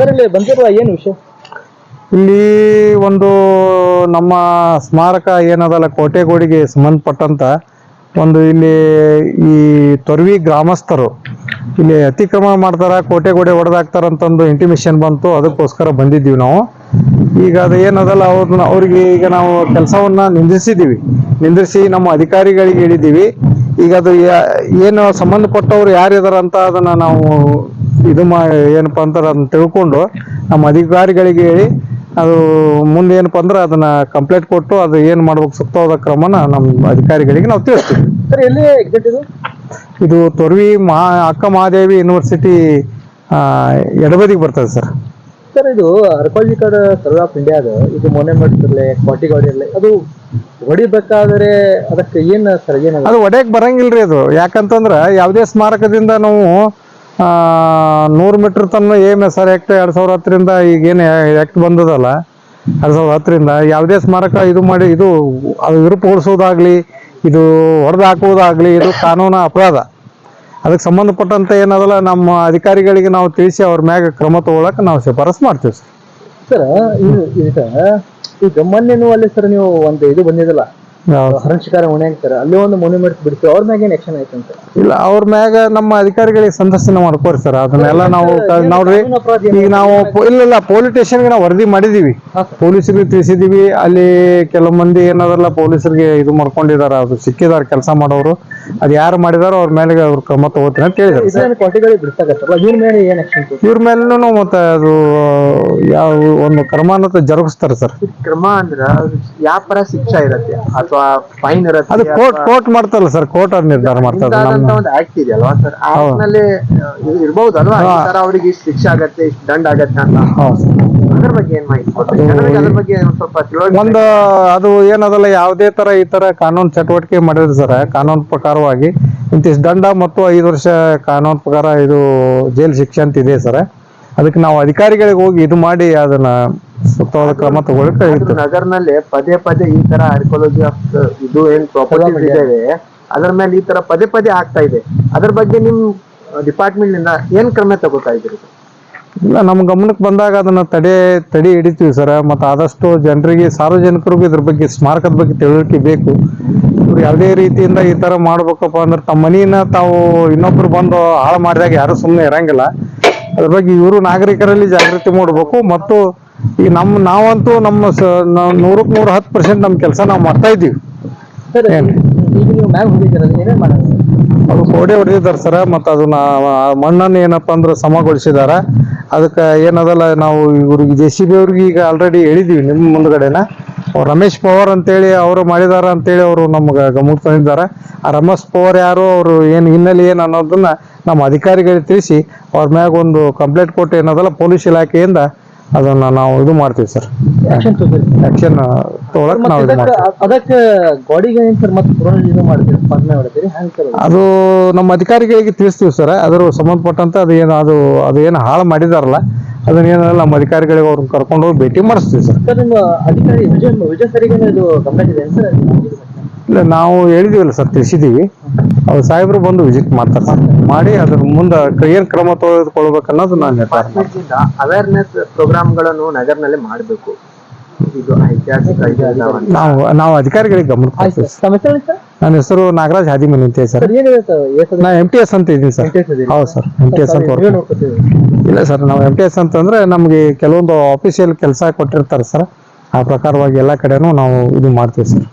Sir ಇಲ್ಲಿ ಬಂದಿರಲ್ಲ ಏನು ವಿಷಯ? ಇಲ್ಲಿ ಒಂದು ನಮ್ಮ ಸ್ಮಾರಕ ಏನದಲ್ಲ ಕೋಟೆಗೋಡಿಗೆ ಸಂಬಂಧಪಟ್ಟಂತ ಒಂದು ಇಲ್ಲಿ ಈ ತೊರ್ವಿ ಗ್ರಾಮಸ್ಥರು ಇಲ್ಲಿ ಅತಿಕ್ರಮಣ ಮಾಡ್ತಾರ, ಕೋಟೆಗೋಡೆ ಹೊಡೆದಾಕ್ತಾರಂತಂದು ಇಂಟಿಮೇಷನ್ ಬಂತು. ಅದಕ್ಕೋಸ್ಕರ ಬಂದಿದ್ದೀವಿ ನಾವು. ಈಗ ಅದು ಏನದಲ್ಲ ಅವ್ರಿಗೆ ಈಗ ನಾವು ಕೆಲಸವನ್ನ ನಿಂದಿರಿಸಿ ನಮ್ಮ ಅಧಿಕಾರಿಗಳಿಗೆ ಹೇಳಿದ್ದೀವಿ. ಈಗ ಅದು ಏನು ಸಂಬಂಧಪಟ್ಟವ್ರು ಯಾರಿದಾರ ಅಂತ ಅದನ್ನ ನಾವು ಏನಪ್ಪಾ ಅಂತಾರೆ ಅದನ್ನ ತಿಳ್ಕೊಂಡು ನಮ್ಮ ಅಧಿಕಾರಿಗಳಿಗೆ ಹೇಳಿ ಅದು ಮುಂದೆ ಏನಪ್ಪಾ ಅಂದ್ರೆ ಅದನ್ನ ಕಂಪ್ಲೇಂಟ್ ಕೊಟ್ಟು ಅದು ಏನ್ ಮಾಡ್ಬೇಕು ಸೂಕ್ತವಾದ ಕ್ರಮನ ನಮ್ಮ ಅಧಿಕಾರಿಗಳಿಗೆ ನಾವು ತಿಳಿಸ್ತೀವಿ. ಸರ್ ಎಲ್ಲಿ ಎಕ್ಸಾಕ್ಟ್ ಇದು ತೊರ್ವಿ ಅಕ್ಕ ಮಹಾದೇವಿ ಯೂನಿವರ್ಸಿಟಿ ಎಡಬದಿಗೆ ಬರ್ತದೆ ಸರ್. ಸರ್ ಇದು ಅರ್ಕಾಲಜಿ ಕಾರ್ಡ್ ಸರ್ವೆ ಆಫ್ ಇಂಡಿಯಾ ಇದು ಮೊನ್ನೆಮಠ್ ಇರಲಿ ಕೋಟಿಗೋಡಿ ಇರಲಿ ಅದು ಹೊಡಿಬೇಕಾದ್ರೆ ಅದಕ್ಕೆ ಏನ್ ಸರ್ ಏನು ಅದು ಹೊಡೆಯಕ್ ಬರಂಗಿಲ್ರಿ. ಅದು ಯಾಕಂತಂದ್ರ ಯಾವುದೇ ಸ್ಮಾರಕದಿಂದ ನಾವು 100 ಮೀಟರ್ ತನ್ನ AMSR ಆಕ್ಟ್ 2010ರಿಂದ ಈಗೇನು ಆಕ್ಟ್ ಬಂದದಲ್ಲ 2010ರಿಂದ ಯಾವುದೇ ಸ್ಮಾರಕ ಇದು ಮಾಡಿ ಇದು ಅದು ವಿರೂಪಗೊಳಿಸೋದಾಗ್ಲಿ ಇದು ಹೊಡೆದು ಹಾಕುವುದಾಗ್ಲಿ ಇದು ಕಾನೂನು ಅಪರಾಧ. ಅದಕ್ಕೆ ಸಂಬಂಧಪಟ್ಟಂತೆ ಏನದಲ್ಲ ನಮ್ಮ ಅಧಿಕಾರಿಗಳಿಗೆ ನಾವು ತಿಳಿಸಿ ಅವ್ರ ಮ್ಯಾಗ ಕ್ರಮ ತಗೊಳಕ್ ನಾವು ಶಿಫಾರಸ್ ಮಾಡ್ತೀವಿ ಸರ್. ಈಗ ಮೊನ್ನೆನೂ ಅಲ್ಲಿ ಸರ್ ನೀವು ಒಂದು ಇದು ಬಂದಿದಲ್ಲ ಹರಣಶಿಕಾರ ಹೊಣೆ ಅಂತಾರೆ, ಅಲ್ಲಿ ಒಂದು ಮೊನ್ಯುಮೆಂಟ್ ಬಿಡ್ತೀವಿ, ಅವ್ರ ಮ್ಯಾಗ ಏನ್ ಆಕ್ಷನ್ ಆಯ್ತು ಅಂತ? ಇಲ್ಲ, ಅವ್ರ ಮ್ಯಾಗ ನಮ್ಮ ಅಧಿಕಾರಿಗಳಿಗೆ ಸಂದರ್ಶನ ಮಾಡ್ಕೋರಿ ಸರ್. ಅದನ್ನೆಲ್ಲ ನಾವು ನೋಡ್ರಿ ಈಗ ನಾವು ಇಲ್ಲ ಪೊಲೀಸ್ ಸ್ಟೇಷನ್ಗೆ ನಾವು ವರದಿ ಮಾಡಿದೀವಿ, ಪೊಲೀಸರಿಗೆ ತಿಳಿಸಿದೀವಿ. ಅಲ್ಲಿ ಕೆಲವು ಮಂದಿ ಏನದಲ್ಲ ಪೊಲೀಸರಿಗೆ ಇದು ಮಾಡ್ಕೊಂಡಿದಾರ, ಅದು ಸಿಕ್ಕಿದಾರ ಕೆಲಸ ಮಾಡೋರು. ಅದ್ ಯಾರು ಮಾಡಿದಾರೋ ಅವ್ರ ಮೇಲೆ ಅವ್ರ ಕ್ರಮ ತಗೋತೀನಿ ಅಂತ ಹೇಳಿದಾರೆ. ಇವ್ರ ಮೇಲೂ ಮತ್ತೆ ಅದು ಯಾವ ಒಂದು ಕ್ರಮಾನ ಜರುಗಿಸ್ತಾರೆ ಸರ್. ಕ್ರಮ ಅಂದ್ರ ಯಾವ ಪರ ಶಿಕ್ಷೆ ಇರತ್ತೆ ಅಥವಾ ಫೈನ್ ಇರತ್ತೆ? ಅದು ಕೋರ್ಟ್ ಮಾಡ್ತಾರಲ್ಲ ಸರ್, ಕೋರ್ಟ್ ಅವ್ರು ನಿರ್ಧಾರ ಮಾಡ್ತಾರೆ. ಒಂದು ಆಕ್ಟ್ ಇದೆಯಲ್ವಾ ಸರ್, ಆಕ್ಟ್ ನಲ್ಲಿ ಇರ್ಬಹುದಲ್ವಾ ಅವರಿಗೆ ಇಷ್ಟು ಶಿಕ್ಷೆ ಆಗತ್ತೆ ಇಷ್ಟು ದಂಡ ಆಗತ್ತೆ ಅಂತ? ಅದ್ರ ಬಗ್ಗೆ ಏನ್ ಮಾಹಿತಿ ಕೊಡ್ತೀವಿ? ಅದ್ರ ಬಗ್ಗೆ ಸ್ವಲ್ಪ ಒಂದು ಅದು ಏನದಲ್ಲ ಯಾವುದೇ ತರ ಈ ತರ ಕಾನೂನು ಚಟುವಟಿಕೆ ಮಾಡಿದ್ರೆ ಸರ್, ಕಾನೂನು ಪ್ರಕಾರವಾಗಿ ಇಂತಿಷ್ಟು ದಂಡ ಮತ್ತು 5 ವರ್ಷ ಕಾನೂನು ಪ್ರಕಾರ ಇದು ಜೈಲ್ ಶಿಕ್ಷೆ ಅಂತ ಇದೆ ಸರ್. ಅದಕ್ಕೆ ನಾವು ಅಧಿಕಾರಿಗಳಿಗೆ ಹೋಗಿ ಇದು ಮಾಡಿ ಅದನ್ನ ಸೂಕ್ತವಾದ ಕ್ರಮ ತಗೊಳ್ಳಕ್ಕೆ ನಗರ್ನಲ್ಲಿ ಪದೇ ಈ ತರ ಆರ್ಕಿಯಾಲಜಿ ಆಫ್ ಇದು ಏನ್ ಪ್ರಾಪರ್ಟೀಸ್ ಇದಾವೆ ಅದ್ರ ಮೇಲೆ ಈ ತರ ಪದೇ ಆಗ್ತಾ ಇದೆ. ಅದ್ರ ಬಗ್ಗೆ ನಿಮ್ ಡಿಪಾರ್ಟ್ಮೆಂಟ್ ನಿಂದ ಏನ್ ಕ್ರಮ ತಗೋತಾ ಇದ್ರಿ? ಇಲ್ಲ, ನಮ್ಮ ಗಮನಕ್ಕೆ ಬಂದಾಗ ಅದನ್ನ ತಡೆ ಹಿಡಿತೀವಿ ಸರ್. ಮತ್ತು ಆದಷ್ಟು ಜನರಿಗೆ ಸಾರ್ವಜನಿಕರಿಗೂ ಇದ್ರ ಬಗ್ಗೆ ಸ್ಮಾರಕದ ಬಗ್ಗೆ ತಿಳುವಳಿಕೆ ಬೇಕು. ಇವ್ರು ಯಾವುದೇ ರೀತಿಯಿಂದ ಈ ತರ ಮಾಡ್ಬೇಕಪ್ಪ ಅಂದ್ರೆ ತಮ್ಮ ಮನೆಯನ್ನ ತಾವು ಇನ್ನೊಬ್ರು ಬಂದು ಹಾಳು ಮಾಡಿದಾಗ ಯಾರು ಸುಮ್ಮನೆ ಇರಂಗಿಲ್ಲ. ಅದ್ರ ಬಗ್ಗೆ ಇವರು ನಾಗರಿಕರಲ್ಲಿ ಜಾಗೃತಿ ಮೂಡಬೇಕು. ಮತ್ತು ಈಗ ನಾವಂತೂ ನಮ್ಮ 100ಕ್ಕೆ 110% ನಮ್ಮ ಕೆಲಸ ನಾವು ಮಾಡ್ತಾ ಇದ್ದೀವಿ. ಅದು ಗೋಡೆ ಹೊಡೆದಿದ್ದಾರೆ ಸರ್. ಮತ್ತು ಅದನ್ನ ಮಣ್ಣನ್ನು ಏನಪ್ಪಾ ಅಂದ್ರೆ ಸಮಗೊಳಿಸಿದಾರ. ಅದಕ್ಕೆ ಏನದಲ್ಲ ನಾವು ಇವ್ರಿಗೆ JCB ಅವ್ರಿಗೆ ಈಗ ಆಲ್ರೆಡಿ ಹೇಳಿದೀವಿ ನಿಮ್ಮ ಮುಂದ್ಗಡೆನ. ರಮೇಶ್ ಪವಾರ್ ಅಂತೇಳಿ ಅವರು ಮಾಡಿದಾರ ಅಂತೇಳಿ ಅವರು ನಮ್ಗೆ ಗಮನಕ್ಕೆ ತಂದಿದ್ದಾರೆ. ಆ ರಮೇಶ್ ಪವಾರ್ ಯಾರು, ಅವರು ಏನು ಹಿನ್ನೆಲೆ ಏನು ಅನ್ನೋದನ್ನ ನಮ್ಮ ಅಧಿಕಾರಿಗಳಿಗೆ ತಿಳಿಸಿ ಅವ್ರ ಮ್ಯಾಗ ಒಂದು ಕಂಪ್ಲೇಂಟ್ ಕೊಟ್ಟು ಏನದಲ್ಲ ಪೊಲೀಸ್ ಇಲಾಖೆಯಿಂದ ಅದನ್ನ ನಾವು ಇದು ಮಾಡ್ತೀವಿ ಸರ್. ಆಕ್ಷನ್ ತಗೊಳಕ್ ನಾವು ಅದಕ್ಕೆ ಗಾಡಿಗೆ ಅದು ನಮ್ಮ ಅಧಿಕಾರಿಗಳಿಗೆ ತಿಳಿಸ್ತೀವಿ ಸರ್. ಅದ್ರ ಸಂಬಂಧಪಟ್ಟಂತೆ ಅದೇನು ಹಾಳು ಮಾಡಿದಾರಲ್ಲ ಅದನ್ನ ಏನಲ್ಲ ನಮ್ಮ ಅಧಿಕಾರಿಗಳಿಗೆ ಅವ್ರನ್ನ ಕರ್ಕೊಂಡು ಹೋಗಿ ಭೇಟಿ ಮಾಡಿಸ್ತೀವಿ ಸರ್. ಅಧಿಕಾರಿ ವಿಜಯ್ ಸರಿಗೆ ಇದು ಕಂಪ್ಲೇಂಟ್ ಇದೆ ಸರ್? ಇಲ್ಲ, ನಾವು ಹೇಳಿದೀವಲ್ಲ ಸರ್, ತಿಳಿಸಿದೀವಿ. ಅವ್ರು ಸಾಹೇಬರು ಬಂದು ವಿಸಿಟ್ ಮಾಡ್ತಾರೆ ಸರ್. ಮಾಡಿ ಅದ್ರ ಮುಂದೆ ಏನ್ ಕ್ರಮ ತೆಗೆದುಕೊಳ್ಬೇಕನ್ನೋದು ನಾನು ನಿರ್ಧಾರ ಮಾಡ್ತೀನಿ. ಅವೇರ್ನೆಸ್ ಪ್ರೋಗ್ರಾಮ್ಗಳನ್ನು ನಗರದಲ್ಲಿ ಮಾಡಬೇಕು. ಇದು ಐತಿಹಾಸಿಕ ನಾವು ಅಧಿಕಾರಿಗಳಿಗೆ ಗಮನ ಕೊಡ್ತೀವಿ. ನನ್ನ ಹೆಸರು ನಾಗರಾಜ್ ಹಾದಿಮನಿ ಅಂತ ಸರ್. ನಾ MTS ಅಂತ ಇದ್ದೀನಿ ಸರ್. ಹೌದು ಸರ್, MTS ಅಂತ. ಇಲ್ಲ ಸರ್, ನಾವು MTS ಅಂತಂದ್ರೆ ನಮ್ಗೆ ಕೆಲವೊಂದು ಆಫೀಸಿಯಲ್ ಕೆಲಸ ಕೊಟ್ಟಿರ್ತಾರೆ ಸರ್. ಆ ಪ್ರಕಾರವಾಗಿ ಎಲ್ಲ ಕಡೆನೂ ನಾವು ಇದು ಮಾಡ್ತೀವಿ ಸರ್.